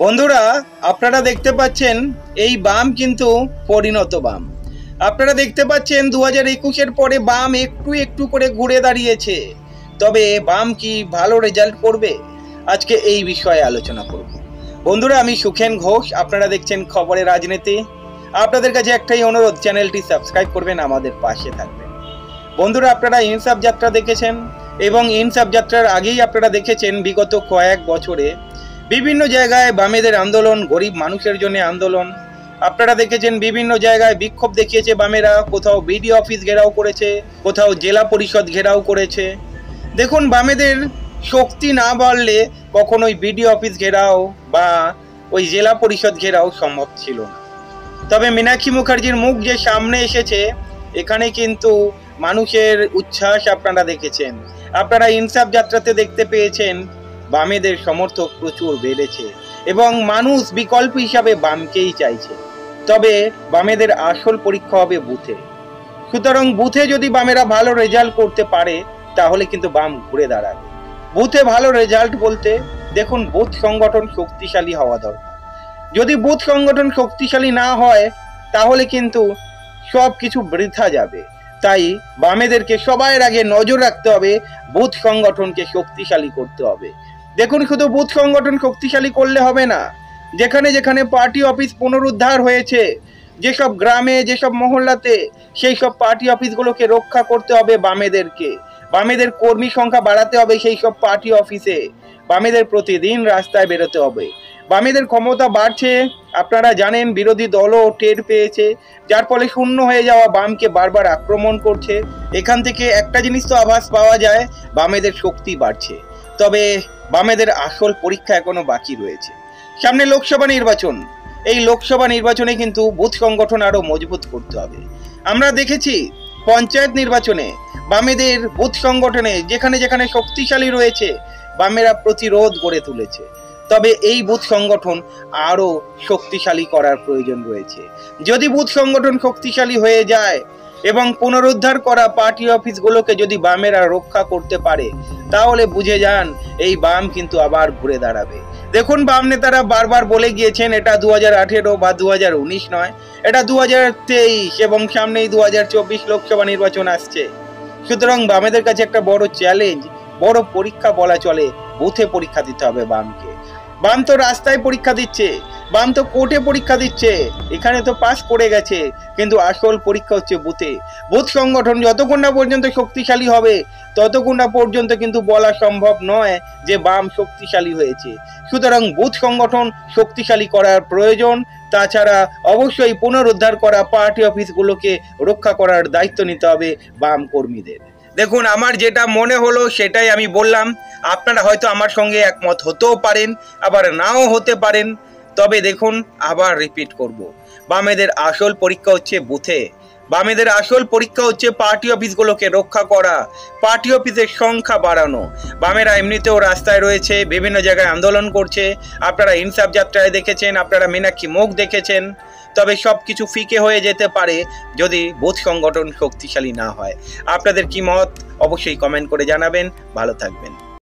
বন্ধুরা, আপনারা দেখতে পাচ্ছেন এই বাম কিন্তু পরিণত বাম। আপনারা দেখতে পাচ্ছেন 2021-এর পরে বাম একটু একটু করে ঘুরে দাঁড়িয়েছে। তবে বাম কি ভালো রেজাল্ট করবে? আজকে এই বিষয়ে আলোচনা করব। বন্ধুরা, আমি সুখেন ঘোষ, আপনারা দেখছেন খবরের রাজনীতি। আপনাদের কাছে একটাই অনুরোধ, চ্যানেলটি সাবস্ক্রাইব করবেন, আমাদের পাশে থাকবেন। বন্ধুরা, আপনারা ইনসাফ যাত্রা দেখেছেন এবং ইনসাফ যাত্রার আগেই আপনারা দেখেছেন বিগত কয়েক বছরে বিভিন্ন জায়গায় বামেদের আন্দোলন, গরিব মানুষের জন্য আন্দোলন। আপনারা দেখেছেন বিভিন্ন জায়গায় বিক্ষোভ দেখিয়েছে বামেরা, কোথাও বিডিও অফিস ঘেরাও করেছে, কোথাও জেলা পরিষদ ঘেরাও করেছে। দেখুন, বামেদের শক্তি না বাড়লে কখনোই বিডিও অফিস ঘেরাও বা ওই জেলা পরিষদ ঘেরাও সম্ভব ছিল না। তবে মীনাক্ষী মুখার্জির মুখ যে সামনে এসেছে, এখানে কিন্তু মানুষের উচ্ছ্বাস আপনারা দেখেছেন। আপনারা ইনসাফ যাত্রাতে দেখতে পেয়েছেন বামেদের সমর্থক প্রচুর বেড়েছে এবং মানুষ বিকল্প হিসাবে বামকেই চাইছে। তবে বামেদের আসল পরীক্ষা হবে বুথে। সুতরাং বুথে যদি বামেরা ভালো রেজাল্ট করতে পারে তাহলে কিন্তু বাম ঘুরে দাঁড়াবে। বুথে ভালো রেজাল্ট বলতে দেখুন, বুথ সংগঠন শক্তিশালী হওয়া দরকার। যদি বুথ সংগঠন শক্তিশালী না হয় তাহলে কিন্তু সব কিছু বৃথা যাবে। তাই বামেদেরকে সবার আগে নজর রাখতে হবে, বুথ সংগঠনকে শক্তিশালী করতে হবে। দেখুন, শুধু বুথ সংগঠন শক্তিশালী করলে হবে না, যেখানে যেখানে পার্টি অফিস পুনরুদ্ধার হয়েছে, যেসব গ্রামে, যেসব মহল্লাতে, সেই সব পার্টি অফিসগুলোকে রক্ষা করতে হবে বামেদেরকে। বামেদের কর্মী সংখ্যা বাড়াতে হবে সেই সব পার্টি অফিসে। বামেদের প্রতিদিন রাস্তায় বেরোতে হবে। বামেদের ক্ষমতা বাড়ছে, আপনারা জানেন, বিরোধী দলও টের পেয়েছে, যার ফলে শূন্য হয়ে যাওয়া বামকে বারবার আক্রমণ করছে। এখান থেকে একটা জিনিস তো আভাস পাওয়া যায়, বামেদের শক্তি বাড়ছে। তবে বামেদের আসল পরীক্ষা এখনো বাকি রয়েছে। সামনে লোকসভা নির্বাচন, এই লোকসভা নির্বাচনে কিন্তু বুথ সংগঠন আরো মজবুত করতে হবে। আমরা দেখেছি পঞ্চায়েত নির্বাচনে বামেদের বুথ সংগঠনে যেখানে যেখানে শক্তিশালী রয়েছে বামেরা প্রতিরোধ গড়ে তুলেছে। তবে এই বুথ সংগঠন আরো শক্তিশালী করার প্রয়োজন রয়েছে। যদি বুথ সংগঠন শক্তিশালী হয়ে যায় এবং পুনরুদ্ধার করা পার্টি অফিসগুলোকে যদি বামেরা রক্ষা করতে পারে তাহলে বুঝে যান এই বাম কিন্তু আবার ঘুরে দাঁড়াবে। দেখুন, বাম নেতারা বারবার বলে গিয়েছেন এটা 2018 বা 2019 নয়, এটা 2023 এবং সামনেই 2024 লোকসভা নির্বাচন আসছে। সুতরাং বামেদের কাছে একটা বড় চ্যালেঞ্জ, বড় পরীক্ষা বলা চলে, বুথে পরীক্ষা দিতে হবে বামকে। বাম তো রাস্তায় পরীক্ষা দিচ্ছে, বাম তো কোর্টে পরীক্ষা দিচ্ছে, এখানে তো পাস করে গেছে, কিন্তু আসল পরীক্ষা হচ্ছে বুথে। বুথ সংগঠন যতক্ষণ না পর্যন্ত শক্তিশালী হবে ততক্ষণ না পর্যন্ত কিন্তু বলা সম্ভব নয় যে বাম শক্তিশালী হয়েছে। সুতরাং বুথ সংগঠন শক্তিশালী করার প্রয়োজন। তাছাড়া অবশ্যই পুনরুদ্ধার করা পার্টি অফিসগুলোকে রক্ষা করার দায়িত্ব নিতে হবে বাম কর্মীদের। দেখুন, আমার যেটা মনে হলো সেটাই আমি বললাম। আপনারা হয়তো আমার সঙ্গে একমত হতেও পারেন, আবার নাও হতে পারেন। তবে দেখুন, আবার রিপিট করব, বামেদের আসল পরীক্ষা হচ্ছে বুথে। বামেদের আসল পরীক্ষা হচ্ছে পার্টি অফিসগুলোকে রক্ষা করা, পার্টি অফিসের সংখ্যা বাড়ানো। বামেরা এমনিতেও রাস্তায় রয়েছে, বিভিন্ন জায়গায় আন্দোলন করছে। আপনারা ইনসাফ যাত্রায় দেখেছেন, আপনারা মীনাক্ষী মুখ দেখেছেন। তবে সব কিছু ফিকে হয়ে যেতে পারে যদি বুথ সংগঠন শক্তিশালী না হয়। আপনাদের কি মত অবশ্যই কমেন্ট করে জানাবেন। ভালো থাকবেন।